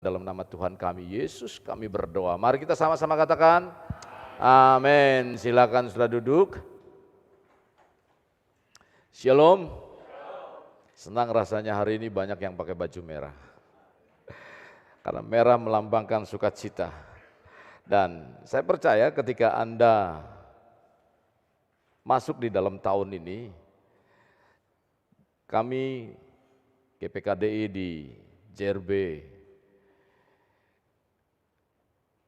Dalam nama Tuhan kami Yesus kami berdoa. Mari kita sama-sama katakan amin. Silakan sudah duduk. Shalom. Senang rasanya hari ini banyak yang pakai baju merah. Karena merah melambangkan sukacita. Dan saya percaya ketika Anda masuk di dalam tahun ini, kami GPKDI di JRB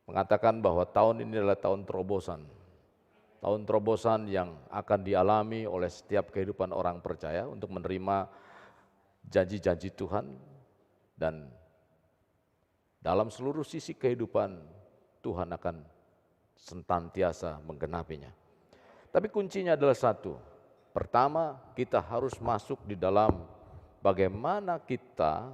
mengatakan bahwa tahun ini adalah tahun terobosan. Tahun terobosan yang akan dialami oleh setiap kehidupan orang percaya untuk menerima janji-janji Tuhan dan dalam seluruh sisi kehidupan Tuhan akan senantiasa menggenapinya. Tapi kuncinya adalah satu. Pertama, kita harus masuk di dalam bagaimana kita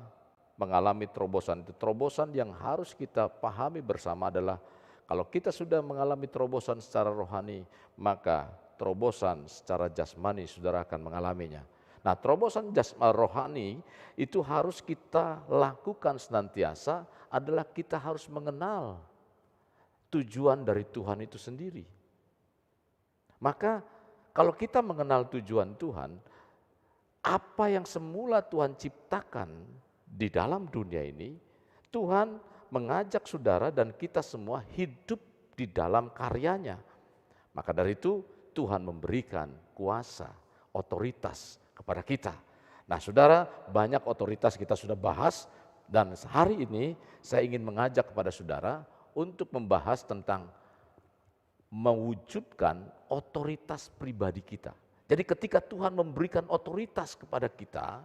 mengalami terobosan. Itu terobosan yang harus kita pahami bersama adalah kalau kita sudah mengalami terobosan secara rohani, maka terobosan secara jasmani saudara akan mengalaminya. Nah, terobosan rohani itu harus kita lakukan senantiasa adalah kita harus mengenal tujuan dari Tuhan itu sendiri. Maka kalau kita mengenal tujuan Tuhan, apa yang semula Tuhan ciptakan di dalam dunia ini, Tuhan mengajak saudara dan kita semua hidup di dalam karyanya. Maka dari itu Tuhan memberikan kuasa, otoritas kepada kita. Nah saudara, banyak otoritas kita sudah bahas dan hari ini saya ingin mengajak kepada saudara untuk membahas tentang mewujudkan otoritas pribadi kita. Jadi ketika Tuhan memberikan otoritas kepada kita,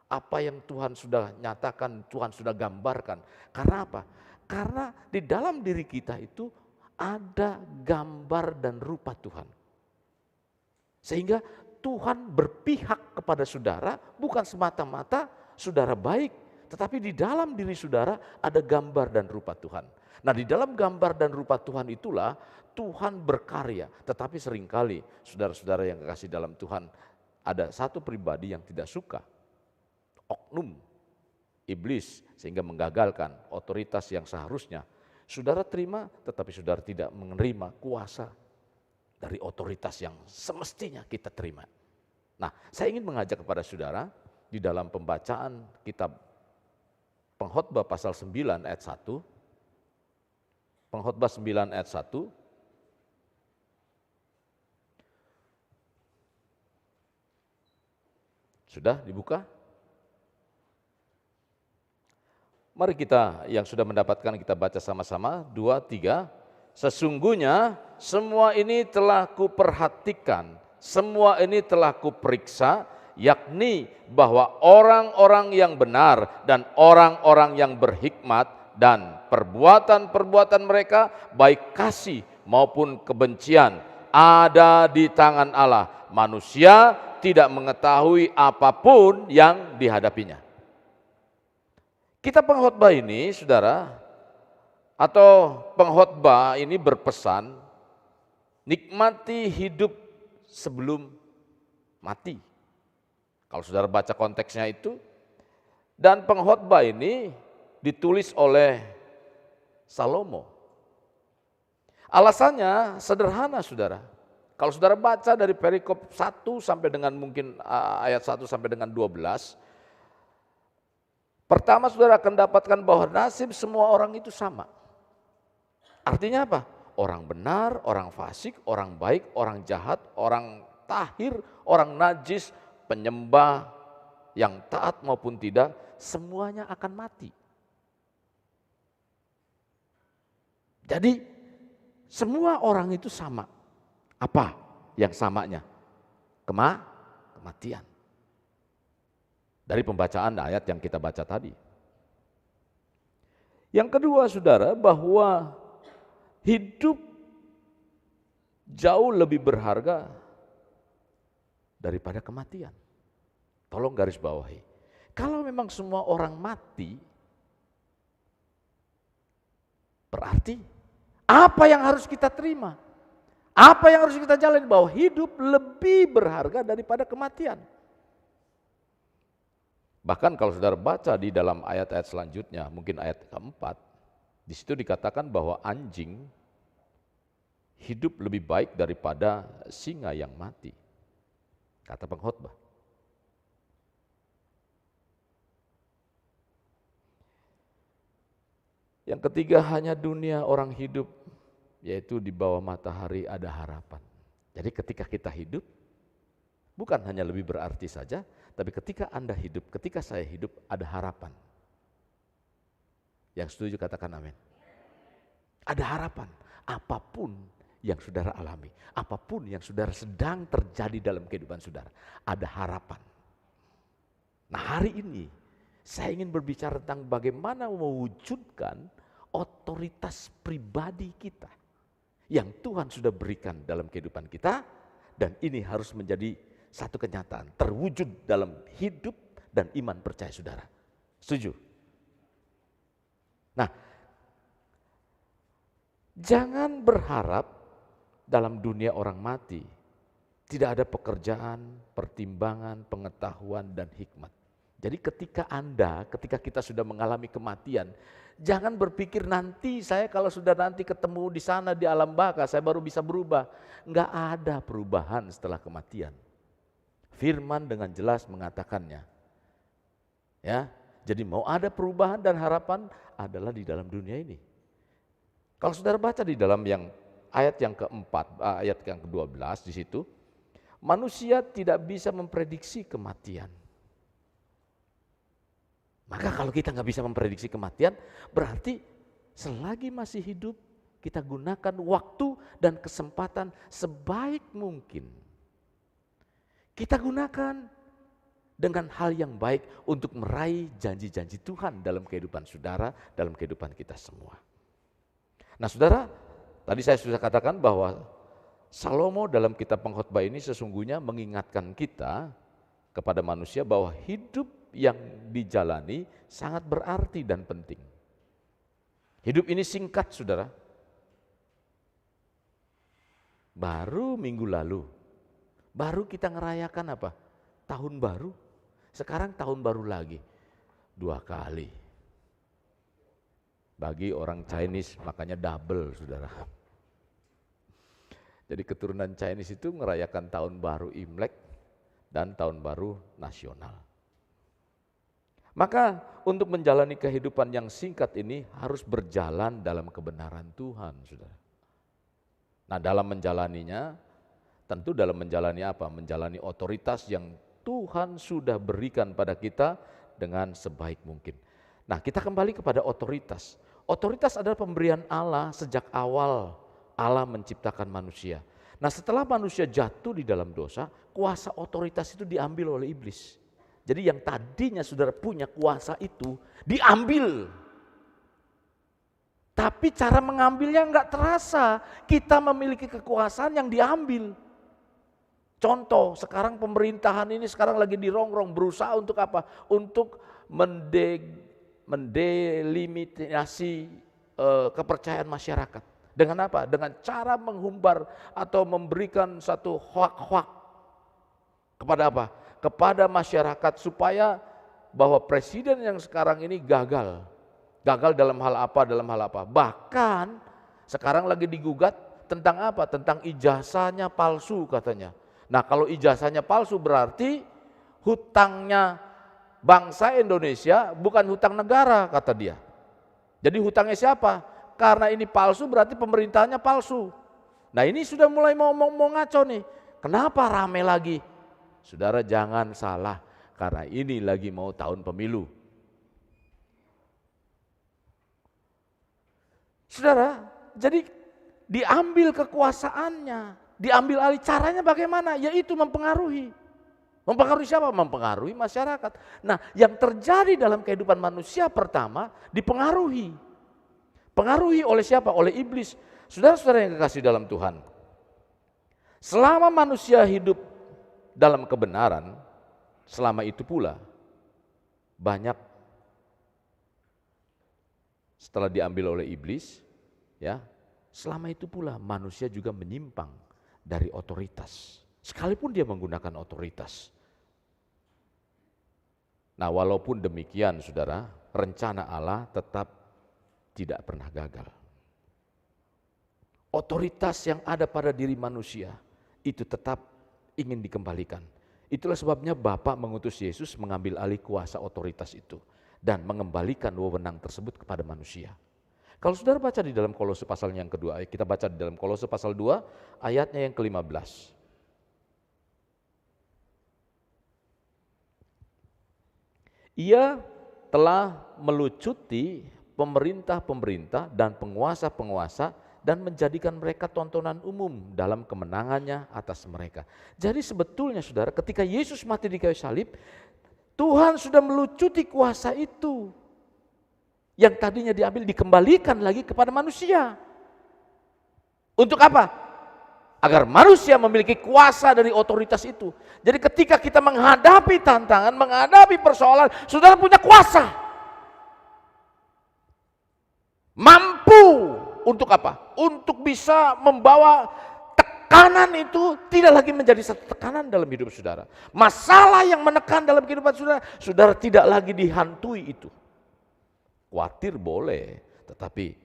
apa yang Tuhan sudah nyatakan, Tuhan sudah gambarkan. Karena apa? Karena di dalam diri kita itu ada gambar dan rupa Tuhan. Sehingga Tuhan berpihak kepada saudara bukan semata-mata saudara baik, tetapi di dalam diri saudara ada gambar dan rupa Tuhan. Nah di dalam gambar dan rupa Tuhan itulah Tuhan berkarya. Tetapi seringkali saudara-saudara yang kekasih dalam Tuhan, ada satu pribadi yang tidak suka. Oknum iblis sehingga menggagalkan otoritas yang seharusnya saudara terima, tetapi saudara tidak menerima kuasa dari otoritas yang semestinya kita terima. Nah, saya ingin mengajak kepada saudara di dalam pembacaan kitab Pengkhotbah pasal 9 ayat 1. Pengkhotbah 9 ayat 1. Sudah dibuka? Mari kita yang sudah mendapatkan kita baca sama-sama, 2, 3. Sesungguhnya semua ini telah kuperhatikan, semua ini telah kuperiksa, yakni bahwa orang-orang yang benar dan orang-orang yang berhikmat dan perbuatan-perbuatan mereka baik kasih maupun kebencian ada di tangan Allah. Manusia tidak mengetahui apapun yang dihadapinya. Kita pengkhotbah ini, saudara, atau pengkhotbah ini berpesan, nikmati hidup sebelum mati. Kalau saudara baca konteksnya itu, dan pengkhotbah ini ditulis oleh Salomo. Alasannya sederhana, saudara. Kalau saudara baca dari perikop 1 sampai dengan mungkin ayat 1 sampai dengan 12, pertama saudara akan dapatkan bahwa nasib semua orang itu sama. Artinya apa? Orang benar, orang fasik, orang baik, orang jahat, orang tahir, orang najis, penyembah, yang taat maupun tidak, semuanya akan mati. Jadi semua orang itu sama. Apa yang samanya? Kematian. Dari pembacaan ayat yang kita baca tadi. Yang kedua saudara, bahwa hidup jauh lebih berharga daripada kematian. Tolong garis bawahi. Kalau memang semua orang mati, berarti apa yang harus kita terima? Apa yang harus kita jalani? Bahwa hidup lebih berharga daripada kematian. Bahkan kalau saudara baca di dalam ayat-ayat selanjutnya, mungkin ayat keempat, di situ dikatakan bahwa anjing hidup lebih baik daripada singa yang mati, kata pengkhotbah. Yang ketiga, hanya dunia orang hidup, yaitu di bawah matahari ada harapan. Jadi ketika kita hidup, bukan hanya lebih berarti saja, tapi ketika Anda hidup, ketika saya hidup, ada harapan. Yang setuju katakan amin. Ada harapan, apapun yang saudara alami, apapun yang saudara sedang terjadi dalam kehidupan saudara, ada harapan. Nah, hari ini saya ingin berbicara tentang bagaimana mewujudkan otoritas pribadi kita yang Tuhan sudah berikan dalam kehidupan kita, dan ini harus menjadi satu kenyataan, terwujud dalam hidup dan iman percaya saudara. Setuju? Nah, jangan berharap dalam dunia orang mati tidak ada pekerjaan, pertimbangan, pengetahuan, dan hikmat. Jadi ketika kita sudah mengalami kematian, jangan berpikir nanti saya kalau sudah nanti ketemu di sana di alam baka, saya baru bisa berubah. Enggak ada perubahan setelah kematian. Firman dengan jelas mengatakannya. Ya, jadi mau ada perubahan dan harapan adalah di dalam dunia ini. Kalau saudara baca di dalam ayat yang keempat, ayat yang ke-12 di situ, manusia tidak bisa memprediksi kematian. Maka kalau kita nggak bisa memprediksi kematian, berarti selagi masih hidup, kita gunakan waktu dan kesempatan sebaik mungkin. Kita gunakan dengan hal yang baik untuk meraih janji-janji Tuhan dalam kehidupan saudara, dalam kehidupan kita semua. Nah saudara, tadi saya sudah katakan bahwa Salomo dalam kitab pengkhotbah ini sesungguhnya mengingatkan kita kepada manusia bahwa hidup yang dijalani sangat berarti dan penting. Hidup ini singkat saudara. Baru minggu lalu, baru kita ngerayakan apa? Tahun baru. Sekarang tahun baru lagi, 2 kali. Bagi orang Chinese makanya double saudara. Jadi keturunan Chinese itu merayakan tahun baru Imlek dan tahun baru nasional. Maka untuk menjalani kehidupan yang singkat ini harus berjalan dalam kebenaran Tuhan, saudara. Nah dalam menjalaninya, tentu dalam menjalani apa? Menjalani otoritas yang Tuhan sudah berikan pada kita dengan sebaik mungkin. Nah kita kembali kepada otoritas. Otoritas adalah pemberian Allah sejak awal Allah menciptakan manusia. Nah setelah manusia jatuh di dalam dosa, kuasa otoritas itu diambil oleh iblis. Jadi yang tadinya saudara punya kuasa itu diambil. Tapi cara mengambilnya enggak terasa. Kita memiliki kekuasaan yang diambil. Contoh, sekarang pemerintahan ini sekarang lagi dirongrong, berusaha untuk apa? Untuk mendelimitasi kepercayaan masyarakat. Dengan apa? Dengan cara menghumbar atau memberikan satu hoak-hoak kepada apa? Kepada masyarakat supaya bahwa presiden yang sekarang ini gagal. Gagal dalam hal apa? Dalam hal apa? Bahkan sekarang lagi digugat tentang apa? Tentang ijazahnya palsu katanya. Nah kalau ijazahnya palsu berarti hutangnya bangsa Indonesia bukan hutang negara kata dia. Jadi hutangnya siapa? Karena ini palsu berarti pemerintahnya palsu. Nah ini sudah mulai mau ngaco nih. Kenapa rame lagi? Saudara jangan salah karena ini lagi mau tahun pemilu. Saudara, jadi diambil kekuasaannya, diambil alih, caranya bagaimana? Yaitu mempengaruhi. Mempengaruhi siapa? Mempengaruhi masyarakat. Nah yang terjadi dalam kehidupan manusia pertama dipengaruhi. Pengaruhi oleh siapa? Oleh iblis. Saudara-saudara yang kekasih dalam Tuhan. Selama manusia hidup dalam kebenaran, selama itu pula banyak setelah diambil oleh iblis, ya, selama itu pula manusia juga menyimpang dari otoritas. Sekalipun dia menggunakan otoritas. Nah, walaupun demikian saudara, rencana Allah tetap tidak pernah gagal. Otoritas yang ada pada diri manusia itu tetap ingin dikembalikan. Itulah sebabnya Bapa mengutus Yesus mengambil alih kuasa otoritas itu dan mengembalikan wewenang tersebut kepada manusia. Kalau saudara baca di dalam Kolose pasal yang kedua, kita baca di dalam Kolose pasal 2 ayatnya yang ke-15. Ia telah melucuti pemerintah-pemerintah dan penguasa-penguasa dan menjadikan mereka tontonan umum dalam kemenangannya atas mereka. Jadi sebetulnya saudara, ketika Yesus mati di kayu salib, Tuhan sudah melucuti kuasa itu. Yang tadinya diambil dikembalikan lagi kepada manusia. Untuk apa? Agar manusia memiliki kuasa dari otoritas itu. Jadi ketika kita menghadapi tantangan, menghadapi persoalan, saudara punya kuasa. Mampu untuk apa? Untuk bisa membawa tekanan itu tidak lagi menjadi satu tekanan dalam hidup saudara. Masalah yang menekan dalam kehidupan saudara, saudara tidak lagi dihantui itu. Khawatir boleh, tetapi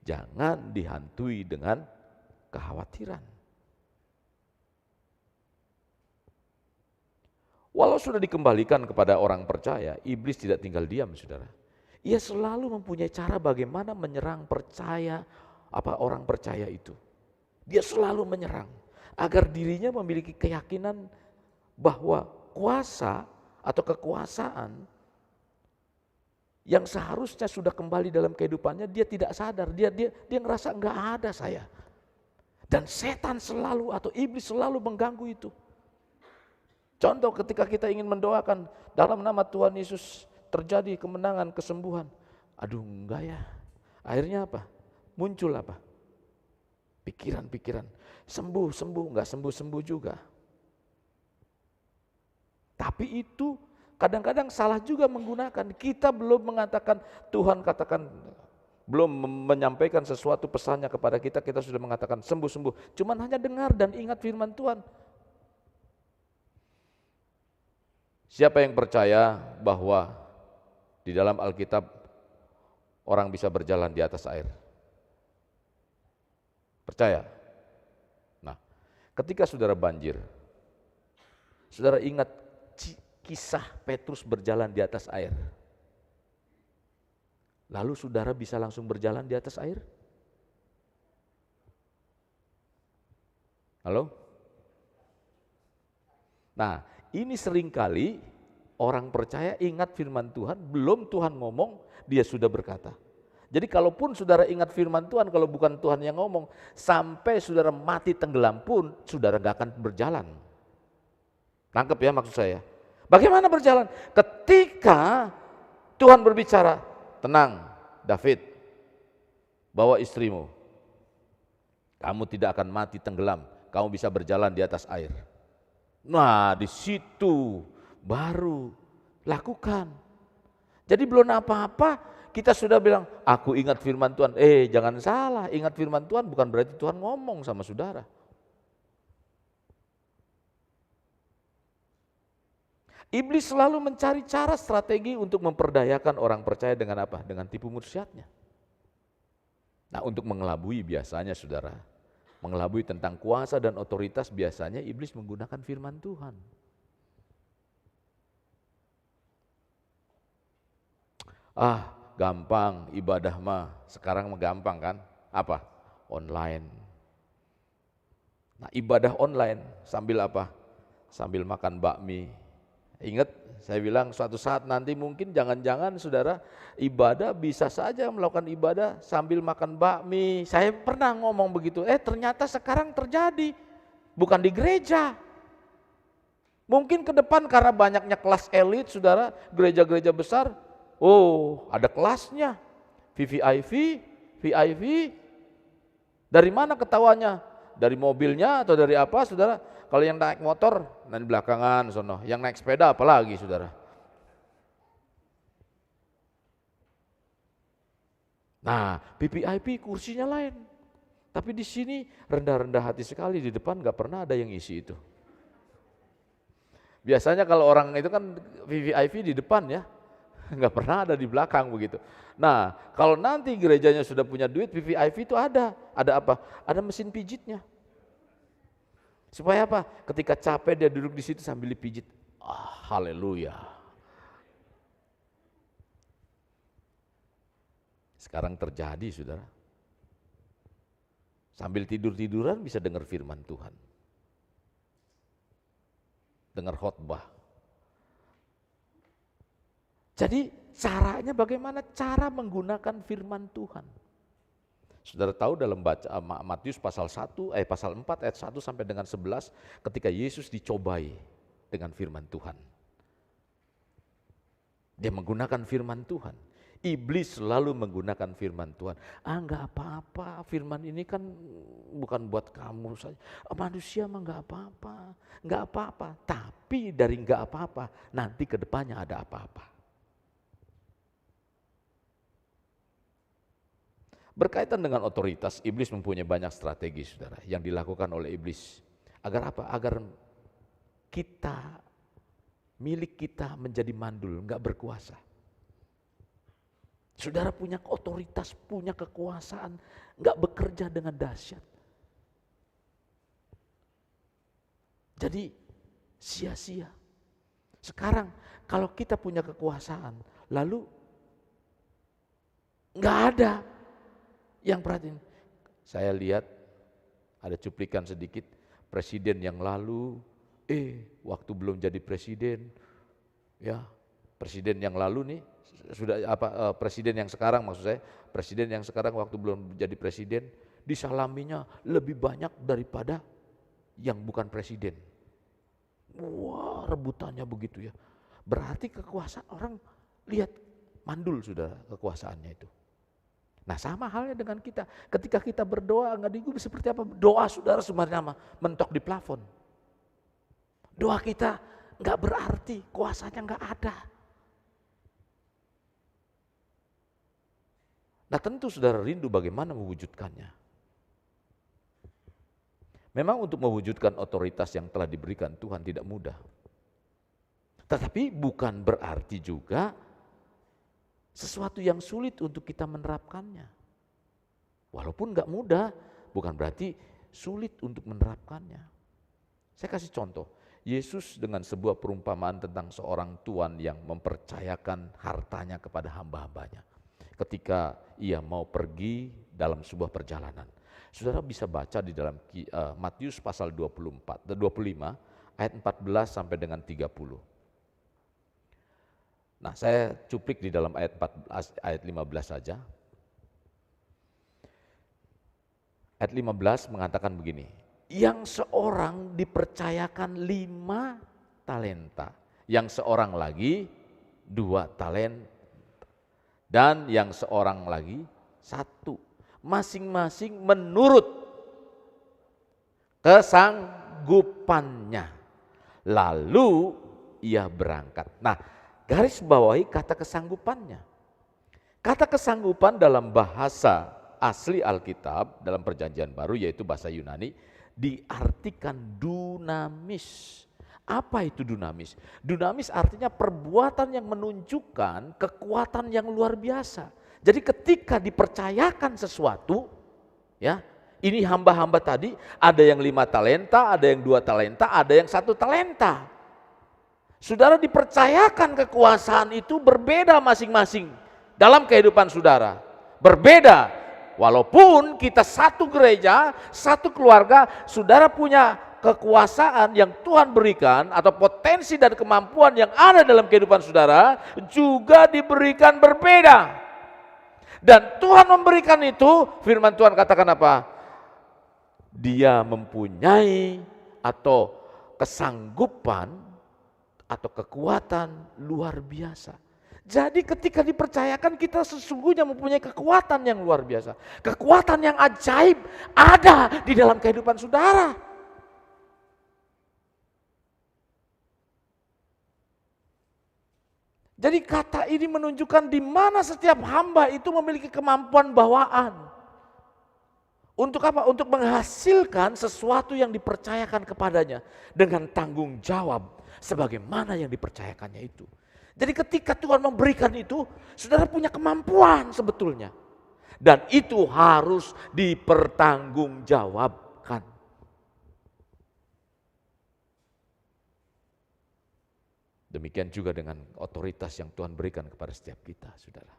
jangan dihantui dengan kekhawatiran. Walau sudah dikembalikan kepada orang percaya, iblis tidak tinggal diam, saudara. Ia selalu mempunyai cara bagaimana menyerang orang percaya itu. Dia selalu menyerang agar dirinya memiliki keyakinan bahwa kuasa atau kekuasaan yang seharusnya sudah kembali dalam kehidupannya, dia tidak sadar, dia ngerasa enggak ada saya. Dan setan selalu atau iblis selalu mengganggu itu. Contoh ketika kita ingin mendoakan dalam nama Tuhan Yesus terjadi kemenangan, kesembuhan. Aduh enggak ya. Akhirnya apa? Muncul apa? Pikiran-pikiran. Sembuh, enggak sembuh juga. Tapi itu kadang-kadang salah juga menggunakan. Kita belum mengatakan, Tuhan katakan, belum menyampaikan sesuatu pesannya kepada kita, kita sudah mengatakan sembuh. Cuman hanya dengar dan ingat firman Tuhan. Siapa yang percaya bahwa di dalam Alkitab orang bisa berjalan di atas air? Percaya? Nah, ketika saudara banjir, saudara ingat kisah Petrus berjalan di atas air. Lalu saudara bisa langsung berjalan di atas air? Halo? Nah, ini seringkali orang percaya ingat firman Tuhan, belum Tuhan ngomong, dia sudah berkata. Jadi kalaupun saudara ingat firman Tuhan, kalau bukan Tuhan yang ngomong, sampai saudara mati tenggelam pun, saudara gak akan berjalan. Nangkep ya maksud saya? Bagaimana berjalan? Ketika Tuhan berbicara, tenang David, bawa istrimu, kamu tidak akan mati tenggelam, kamu bisa berjalan di atas air. Nah, di situ baru lakukan. Jadi belum apa-apa, kita sudah bilang, aku ingat firman Tuhan. Jangan salah, ingat firman Tuhan bukan berarti Tuhan ngomong sama saudara. Iblis selalu mencari cara strategi untuk memperdayakan orang percaya dengan apa? Dengan tipu muslihatnya. Nah, untuk mengelabui biasanya saudara, mengelabui tentang kuasa dan otoritas biasanya iblis menggunakan firman Tuhan. Gampang ibadah mah, sekarang mah gampang kan? Apa? Online. Nah, ibadah online sambil apa? Sambil makan bakmi. Ingat saya bilang suatu saat nanti mungkin jangan-jangan saudara ibadah bisa saja melakukan ibadah sambil makan bakmi. Saya pernah ngomong begitu, ternyata sekarang terjadi, bukan di gereja. Mungkin ke depan karena banyaknya kelas elit saudara, gereja-gereja besar, ada kelasnya, VVIP, VIP. Dari mana ketawanya? Dari mobilnya atau dari apa saudara? Kalau yang naik motor, nanti belakangan sono. Yang naik sepeda apalagi saudara. Nah, VIP kursinya lain. Tapi di sini rendah-rendah hati sekali, di depan gak pernah ada yang isi itu. Biasanya kalau orang itu kan VVIP di depan ya, nggak pernah ada di belakang begitu. Nah, kalau nanti gerejanya sudah punya duit, VVIP itu ada apa? Ada mesin pijitnya. Supaya apa? Ketika capek dia duduk di situ sambil dipijit. Haleluya. Sekarang terjadi, saudara. Sambil tidur-tiduran bisa dengar firman Tuhan. Dengar khotbah. Jadi caranya bagaimana? Cara menggunakan firman Tuhan. Saudara tahu dalam baca Matius pasal 4 ayat 1 sampai dengan 11 ketika Yesus dicobai dengan firman Tuhan. Dia menggunakan firman Tuhan. Iblis selalu menggunakan firman Tuhan. Enggak apa-apa, firman ini kan bukan buat kamu saja. Manusia mah enggak apa-apa, enggak apa-apa. Tapi dari enggak apa-apa, nanti ke depannya ada apa-apa. Berkaitan dengan otoritas, iblis mempunyai banyak strategi, saudara, yang dilakukan oleh iblis. Agar apa? Agar kita, milik kita menjadi mandul, enggak berkuasa. Saudara punya otoritas, punya kekuasaan, enggak bekerja dengan dahsyat. Jadi sia-sia. Sekarang kalau kita punya kekuasaan, lalu enggak ada yang perhatiin. Saya lihat ada cuplikan sedikit presiden yang lalu, waktu belum jadi presiden, ya presiden yang lalu nih sudah presiden yang sekarang maksud saya, presiden yang sekarang waktu belum jadi presiden disalaminya lebih banyak daripada yang bukan presiden. Wah, rebutannya begitu ya. Berarti kekuasaan orang lihat mandul sudah kekuasaannya itu. Nah sama halnya dengan kita, ketika kita berdoa enggak digubris seperti apa? Doa saudara sebenarnya mentok di plafon. Doa kita enggak berarti, kuasanya enggak ada. Nah tentu saudara rindu bagaimana mewujudkannya. Memang untuk mewujudkan otoritas yang telah diberikan Tuhan tidak mudah. Tetapi bukan berarti juga sesuatu yang sulit untuk kita menerapkannya. Walaupun gak mudah, bukan berarti sulit untuk menerapkannya. Saya kasih contoh, Yesus dengan sebuah perumpamaan tentang seorang tuan yang mempercayakan hartanya kepada hamba-hambanya. Ketika ia mau pergi dalam sebuah perjalanan. Saudara bisa baca di dalam Matius pasal 25 ayat 14 sampai dengan 30. Nah, saya cuplik di dalam ayat 15 saja. Ayat 15 mengatakan begini, yang seorang dipercayakan 5 talenta, yang seorang lagi 2 talenta, dan yang seorang lagi 1. Masing-masing menurut kesanggupannya. Lalu ia berangkat. Nah, garis bawahi kata kesanggupannya. Kata kesanggupan dalam bahasa asli Alkitab, dalam perjanjian baru yaitu bahasa Yunani, diartikan dunamis. Apa itu dunamis? Dunamis artinya perbuatan yang menunjukkan kekuatan yang luar biasa. Jadi ketika dipercayakan sesuatu, ya, ini hamba-hamba tadi, ada yang 5 talenta, ada yang 2 talenta, ada yang 1 talenta. Saudara dipercayakan kekuasaan itu berbeda masing-masing dalam kehidupan saudara. Berbeda, walaupun kita satu gereja, satu keluarga, saudara punya kekuasaan yang Tuhan berikan atau potensi dan kemampuan yang ada dalam kehidupan saudara juga diberikan berbeda. Dan Tuhan memberikan itu, firman Tuhan katakan apa? Dia mempunyai atau kesanggupan atau kekuatan luar biasa. Jadi ketika dipercayakan kita sesungguhnya mempunyai kekuatan yang luar biasa. Kekuatan yang ajaib ada di dalam kehidupan saudara. Jadi kata ini menunjukkan di mana setiap hamba itu memiliki kemampuan bawaan. Untuk apa? Untuk menghasilkan sesuatu yang dipercayakan kepadanya dengan tanggung jawab. sebagaimana yang dipercayakannya itu. Jadi ketika Tuhan memberikan itu, saudara punya kemampuan sebetulnya. Dan itu harus dipertanggungjawabkan. Demikian juga dengan otoritas yang Tuhan berikan kepada setiap kita, saudara.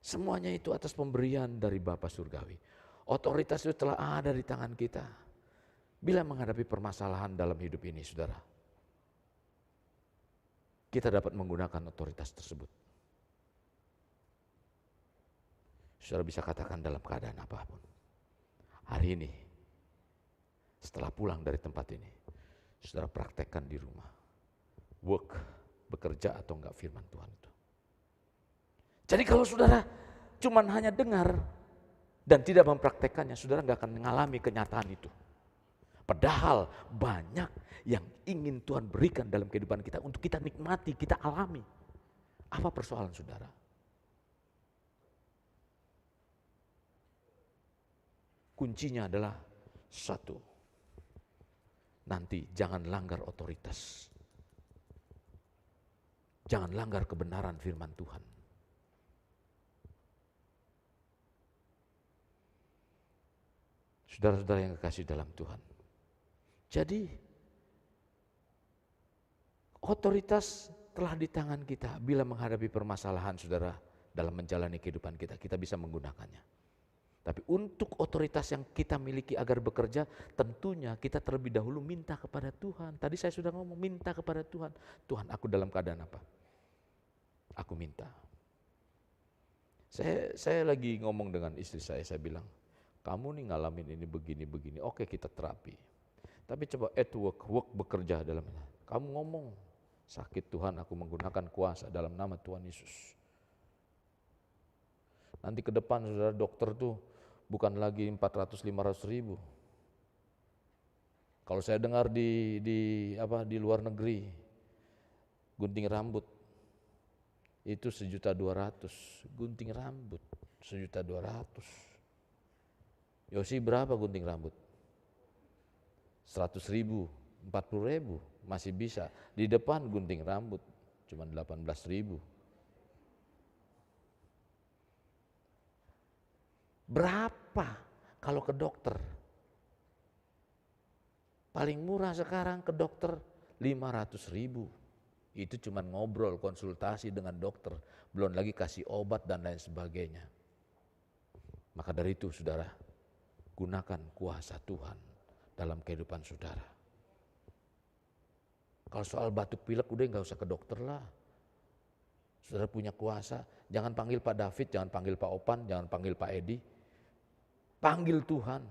Semuanya itu atas pemberian dari Bapa Surgawi. Otoritas itu telah ada di tangan kita. Bila menghadapi permasalahan dalam hidup ini, saudara, kita dapat menggunakan otoritas tersebut. Saudara bisa katakan dalam keadaan apapun. Hari ini, setelah pulang dari tempat ini, saudara praktekkan di rumah. Work, bekerja atau enggak firman Tuhan itu. Jadi kalau saudara cuman hanya dengar dan tidak mempraktekannya, saudara enggak akan mengalami kenyataan itu. Padahal banyak yang ingin Tuhan berikan dalam kehidupan kita untuk kita nikmati, kita alami. Apa persoalan saudara? Kuncinya adalah satu, nanti jangan langgar otoritas. Jangan langgar kebenaran firman Tuhan. Saudara-saudara yang kekasih dalam Tuhan. Jadi, otoritas telah di tangan kita bila menghadapi permasalahan saudara dalam menjalani kehidupan kita, kita bisa menggunakannya. Tapi untuk otoritas yang kita miliki agar bekerja, tentunya kita terlebih dahulu minta kepada Tuhan. Tadi saya sudah ngomong, minta kepada Tuhan. Tuhan, aku dalam keadaan apa? Aku minta. Saya lagi ngomong dengan istri saya bilang, kamu nih ngalamin ini begini-begini, oke kita terapi. Tapi coba at work bekerja dalam, kamu ngomong, sakit Tuhan aku menggunakan kuasa dalam nama Tuhan Yesus. Nanti ke depan saudara dokter tuh bukan lagi 400-500 ribu. Kalau saya dengar di luar negeri, gunting rambut itu 1.200.000, gunting rambut 1.200.000. Yosi berapa gunting rambut? 100.000, 40.000 masih bisa. Di depan gunting rambut cuma 18.000. Berapa kalau ke dokter? Paling murah sekarang ke dokter 500.000. Itu cuma ngobrol, konsultasi dengan dokter. Belum lagi kasih obat dan lain sebagainya. Maka dari itu saudara, gunakan kuasa Tuhan dalam kehidupan saudara. Kalau soal batuk pilek udah gak usah ke dokter lah. Saudara punya kuasa, jangan panggil Pak David, jangan panggil Pak Opan, jangan panggil Pak Edi. Panggil Tuhan,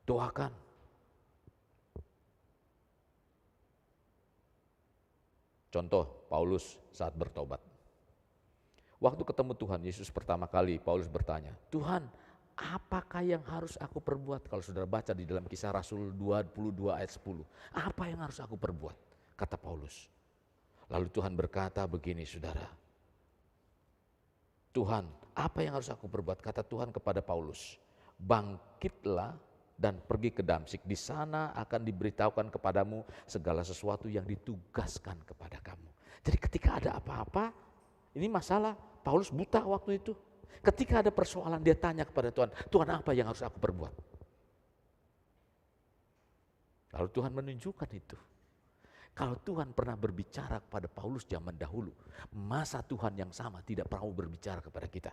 doakan. Contoh Paulus saat bertobat. Waktu ketemu Tuhan Yesus pertama kali, Paulus bertanya, Tuhan, apakah yang harus aku perbuat? Kalau saudara baca di dalam Kisah Rasul 22 ayat 10, apa yang harus aku perbuat? Kata Paulus. Lalu Tuhan berkata begini saudara, Tuhan, apa yang harus aku perbuat? Kata Tuhan kepada Paulus, bangkitlah dan pergi ke Damsyik. Di sana akan diberitahukan kepadamu segala sesuatu yang ditugaskan kepada kamu. Jadi ketika ada apa-apa, ini masalah, Paulus buta waktu itu. Ketika ada persoalan dia tanya kepada Tuhan, Tuhan apa yang harus aku perbuat? Lalu Tuhan menunjukkan itu. Kalau Tuhan pernah berbicara kepada Paulus zaman dahulu, masa Tuhan yang sama tidak pernah berbicara kepada kita.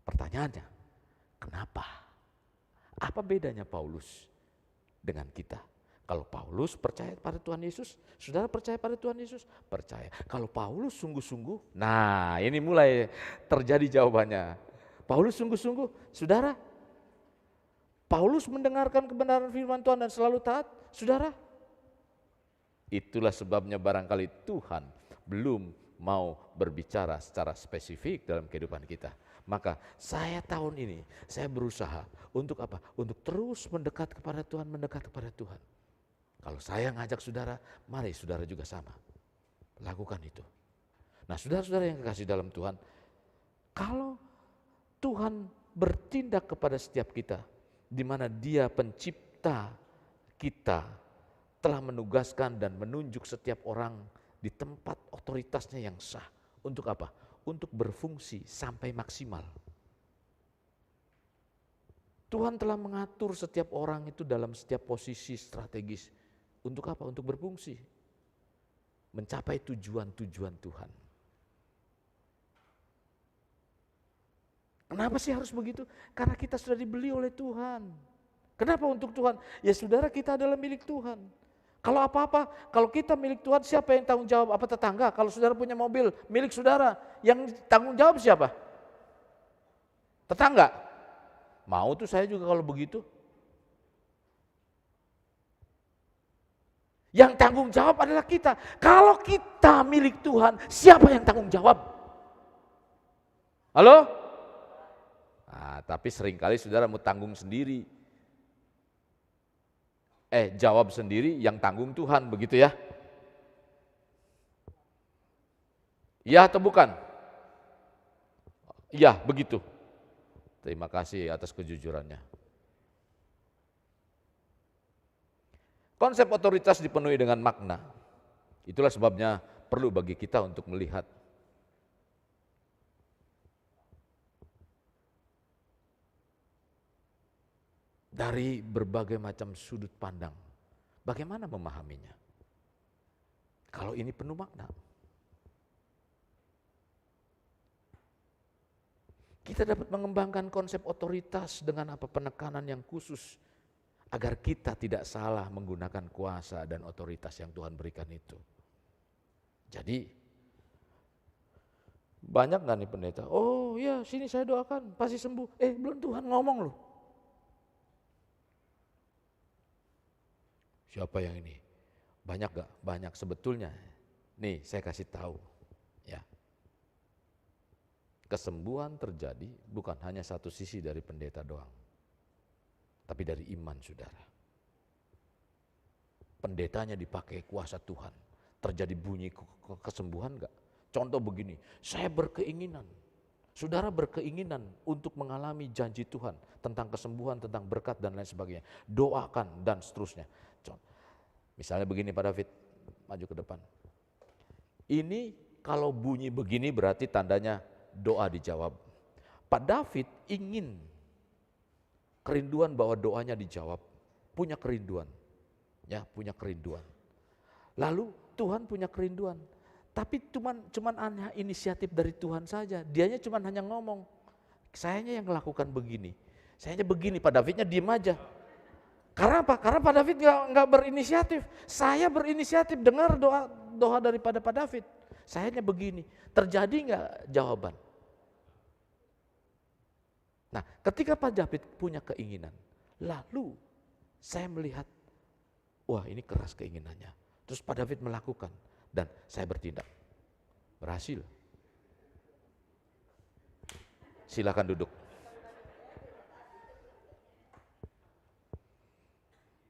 Pertanyaannya, kenapa? Apa bedanya Paulus dengan kita? Kalau Paulus percaya pada Tuhan Yesus, saudara percaya pada Tuhan Yesus? Percaya. Kalau Paulus sungguh-sungguh, nah ini mulai terjadi jawabannya. Paulus sungguh-sungguh, saudara, Paulus mendengarkan kebenaran firman Tuhan dan selalu taat, saudara. Itulah sebabnya barangkali Tuhan belum mau berbicara secara spesifik dalam kehidupan kita. Maka saya tahun ini, saya berusaha untuk apa? Untuk terus mendekat kepada Tuhan, mendekat kepada Tuhan. Kalau saya ngajak saudara, mari saudara juga sama. Lakukan itu. Nah saudara-saudara yang kekasih dalam Tuhan, kalau Tuhan bertindak kepada setiap kita, di mana Dia pencipta kita telah menugaskan dan menunjuk setiap orang di tempat otoritasnya yang sah. Untuk apa? Untuk berfungsi sampai maksimal. Tuhan telah mengatur setiap orang itu dalam setiap posisi strategis. Untuk apa? Untuk berfungsi. Mencapai tujuan-tujuan Tuhan. Kenapa sih harus begitu? Karena kita sudah dibeli oleh Tuhan. Kenapa untuk Tuhan? Ya saudara, kita adalah milik Tuhan. Kalau apa-apa, kalau kita milik Tuhan, siapa yang tanggung jawab? Apa tetangga? Kalau saudara punya mobil milik saudara, yang tanggung jawab siapa? Tetangga. Mau tuh saya juga kalau begitu. Yang tanggung jawab adalah kita. Kalau kita milik Tuhan, siapa yang tanggung jawab? Halo? Nah, tapi seringkali saudara mau tanggung sendiri. Jawab sendiri, yang tanggung Tuhan, begitu ya? Iya atau bukan? Iya, begitu. Terima kasih atas kejujurannya. Konsep otoritas dipenuhi dengan makna. Itulah sebabnya perlu bagi kita untuk melihat dari berbagai macam sudut pandang. Bagaimana memahaminya? Kalau ini penuh makna. Kita dapat mengembangkan konsep otoritas dengan apa? Penekanan yang khusus. Agar kita tidak salah menggunakan kuasa dan otoritas yang Tuhan berikan itu. Jadi, banyak gak nih pendeta? Oh ya, sini saya doakan, pasti sembuh. Belum Tuhan ngomong loh. Siapa yang ini? Banyak gak? Banyak sebetulnya. Nih saya kasih tahu. Ya. Kesembuhan terjadi bukan hanya satu sisi dari pendeta doang. Tapi dari iman saudara. Pendetanya dipakai kuasa Tuhan. Terjadi bunyi kesembuhan gak? Contoh begini, saya berkeinginan. Saudara berkeinginan untuk mengalami janji Tuhan tentang kesembuhan, tentang berkat dan lain sebagainya. Doakan dan seterusnya. Misalnya begini Pak David, maju ke depan. Ini kalau bunyi begini berarti tandanya doa dijawab. Pak David ingin kerinduan bahwa doanya dijawab, punya kerinduan. Ya, punya kerinduan. Lalu Tuhan punya kerinduan. Tapi cuman hanya inisiatif dari Tuhan saja. Dianya cuman hanya ngomong. Sayanya yang melakukan begini. Sayanya begini, Pak Davidnya diem aja. Karena apa? Karena Pak David nggak berinisiatif. Saya berinisiatif, dengar doa daripada Pak David. Sayanya begini, terjadi nggak jawaban? Nah, ketika Pak David punya keinginan, lalu saya melihat, wah ini keras keinginannya. Terus Pak David melakukan dan saya bertindak. Berhasil. Silakan duduk.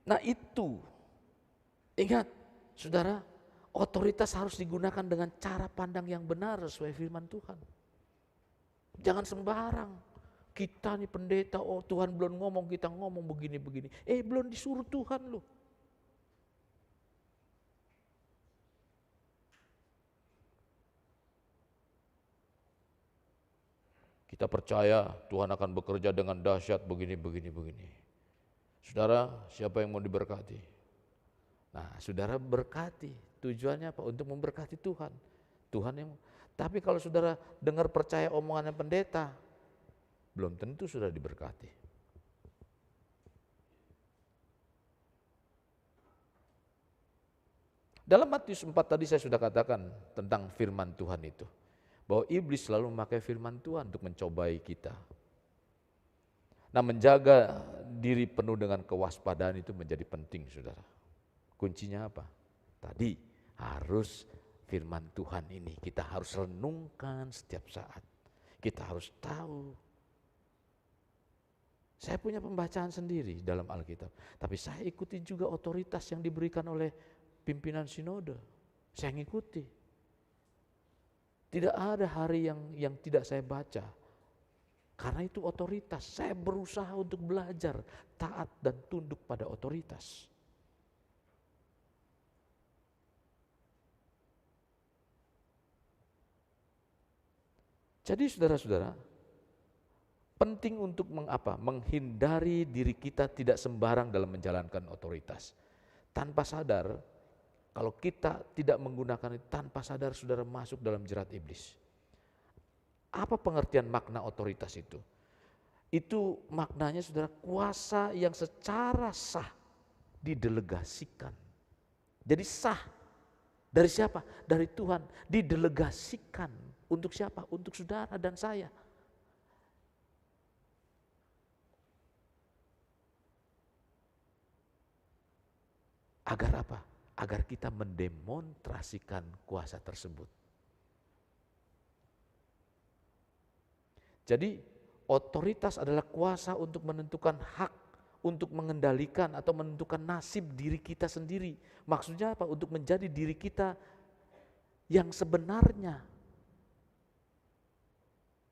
Nah itu, ingat saudara, otoritas harus digunakan dengan cara pandang yang benar sesuai firman Tuhan. Jangan sembarang, kita nih pendeta, oh Tuhan belum ngomong, kita ngomong begini-begini. Belum disuruh Tuhan loh. Kita percaya Tuhan akan bekerja dengan dahsyat begini. Saudara, siapa yang mau diberkati? Nah, saudara berkati. Tujuannya apa? Untuk memberkati Tuhan. Tuhan yang. Tapi kalau saudara dengar percaya omongannya pendeta, belum tentu sudah diberkati. Dalam Matius 4 tadi saya sudah katakan tentang firman Tuhan itu. Bahwa iblis selalu memakai firman Tuhan untuk mencobai kita. Nah, menjaga diri penuh dengan kewaspadaan itu menjadi penting, saudara. Kuncinya apa? Tadi harus firman Tuhan ini kita harus renungkan setiap saat. Kita harus tahu. Saya punya pembacaan sendiri dalam Alkitab, tapi saya ikuti juga otoritas yang diberikan oleh pimpinan sinode. Saya ngikuti. Tidak ada hari yang tidak saya baca. Karena itu otoritas. Saya berusaha untuk belajar taat dan tunduk pada otoritas. Jadi saudara-saudara, penting untuk menghindari diri kita tidak sembarang dalam menjalankan otoritas. Tanpa sadar, kalau kita tidak menggunakan itu, tanpa sadar saudara masuk dalam jerat iblis. Apa pengertian makna otoritas itu? Itu maknanya saudara, kuasa yang secara sah didelegasikan. Jadi sah. Dari siapa? Dari Tuhan. Didelegasikan. Untuk siapa? Untuk saudara dan saya. Agar apa? Agar kita mendemonstrasikan kuasa tersebut. Jadi otoritas adalah kuasa untuk menentukan hak, untuk mengendalikan atau menentukan nasib diri kita sendiri. Maksudnya apa? Untuk menjadi diri kita yang sebenarnya.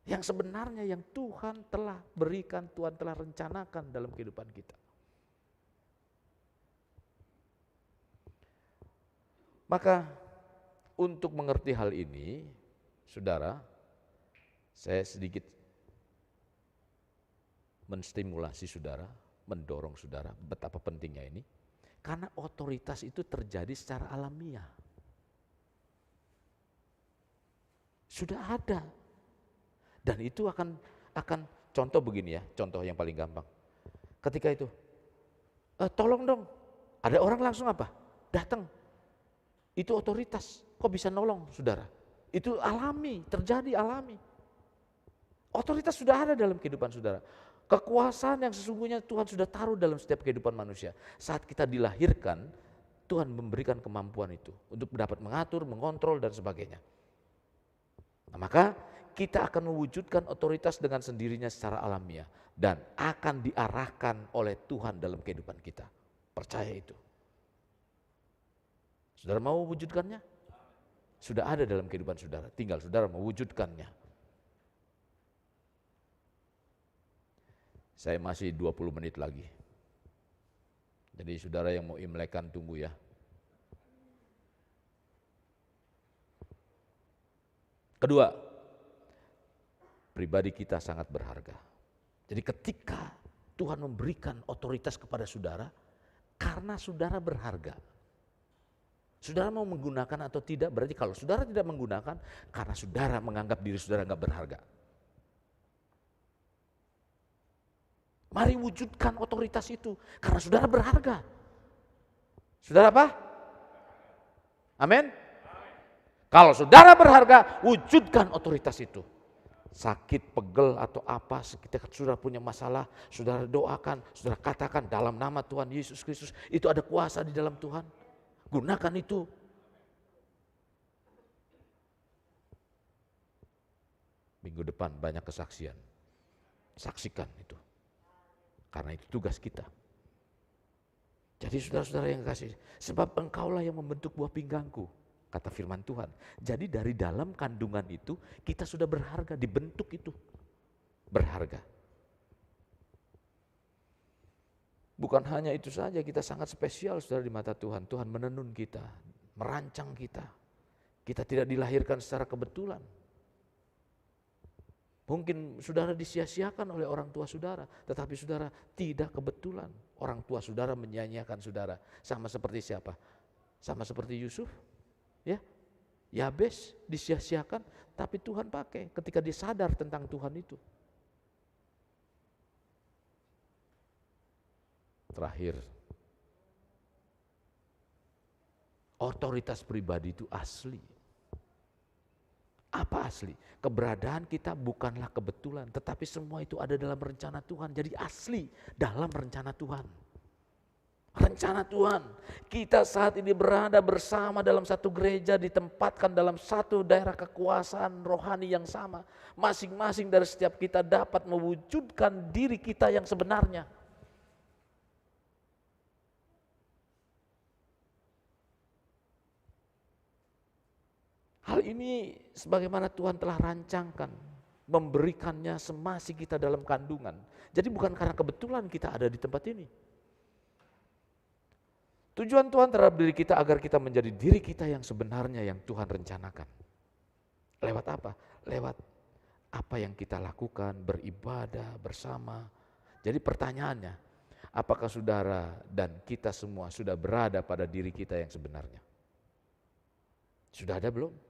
Yang sebenarnya yang Tuhan telah berikan, Tuhan telah rencanakan dalam kehidupan kita. Maka untuk mengerti hal ini, saudara, saya sedikit menstimulasi saudara, mendorong saudara betapa pentingnya ini. Karena otoritas itu terjadi secara alamiah. Sudah ada. Dan itu akan contoh begini ya, contoh yang paling gampang. Ketika itu, tolong dong, ada orang langsung apa? Datang. Itu otoritas, kok bisa nolong saudara? Itu alami, terjadi alami. Otoritas sudah ada dalam kehidupan saudara. Kekuasaan yang sesungguhnya Tuhan sudah taruh dalam setiap kehidupan manusia. Saat kita dilahirkan, Tuhan memberikan kemampuan itu untuk dapat mengatur, mengontrol dan sebagainya. Nah, maka kita akan mewujudkan otoritas dengan sendirinya secara alamiah dan akan diarahkan oleh Tuhan dalam kehidupan kita. Percaya itu. Saudara mau mewujudkannya? Sudah ada dalam kehidupan saudara, tinggal saudara mewujudkannya. Saya masih 20 menit lagi. Jadi saudara yang mau imlekan tunggu ya. Kedua, pribadi kita sangat berharga. Jadi ketika Tuhan memberikan otoritas kepada saudara, karena saudara berharga. Saudara mau menggunakan atau tidak, berarti kalau saudara tidak menggunakan, karena saudara menganggap diri saudara enggak berharga. Mari wujudkan otoritas itu, karena saudara berharga. Saudara apa? Amin? Kalau saudara berharga, wujudkan otoritas itu. Sakit, pegel atau apa, ketika saudara punya masalah, saudara doakan, saudara katakan dalam nama Tuhan Yesus Kristus, itu ada kuasa di dalam Tuhan. Gunakan itu. Minggu depan banyak kesaksian. Saksikan itu. Karena itu tugas kita. Jadi saudara-saudara yang kasih, sebab engkaulah yang membentuk buah pinggangku, kata firman Tuhan. Jadi dari dalam kandungan itu, kita sudah berharga, dibentuk itu. Berharga. Bukan hanya itu saja, kita sangat spesial saudara di mata Tuhan. Tuhan menenun kita, merancang kita. Kita tidak dilahirkan secara kebetulan. Mungkin saudara disia-siakan oleh orang tua saudara, tetapi saudara tidak kebetulan. Orang tua saudara menyanyiakan saudara. Sama seperti siapa? Sama seperti Yusuf. Ya, Yabes disia-siakan, tapi Tuhan pakai ketika dia sadar tentang Tuhan itu. Terakhir, otoritas pribadi itu asli. Apa asli? Keberadaan kita bukanlah kebetulan, tetapi semua itu ada dalam rencana Tuhan. Jadi asli dalam rencana Tuhan. Rencana Tuhan. Kita saat ini berada bersama dalam satu gereja, ditempatkan dalam satu daerah kekuasaan rohani yang sama. Masing-masing dari setiap kita dapat mewujudkan diri kita yang sebenarnya. Hal ini sebagaimana Tuhan telah rancangkan memberikannya semasi kita dalam kandungan. Jadi bukan karena kebetulan kita ada di tempat ini. Tujuan Tuhan terhadap diri kita agar kita menjadi diri kita yang sebenarnya yang Tuhan rencanakan. Lewat apa? Lewat apa yang kita lakukan, beribadah bersama. Jadi pertanyaannya, apakah saudara dan kita semua sudah berada pada diri kita yang sebenarnya? Sudah ada belum?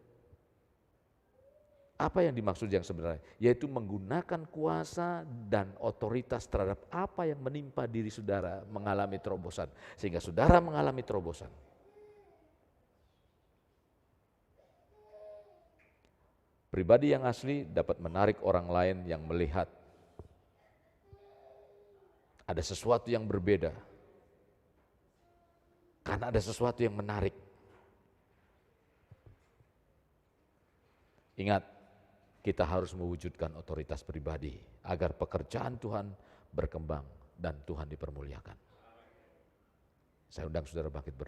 Apa yang dimaksud yang sebenarnya? Yaitu menggunakan kuasa dan otoritas terhadap apa yang menimpa diri saudara mengalami terobosan. Sehingga saudara mengalami terobosan. Pribadi yang asli dapat menarik orang lain yang melihat ada sesuatu yang berbeda. Karena ada sesuatu yang menarik. Ingat, kita harus mewujudkan otoritas pribadi agar pekerjaan Tuhan berkembang dan Tuhan dipermuliakan. Saya undang saudara bangkit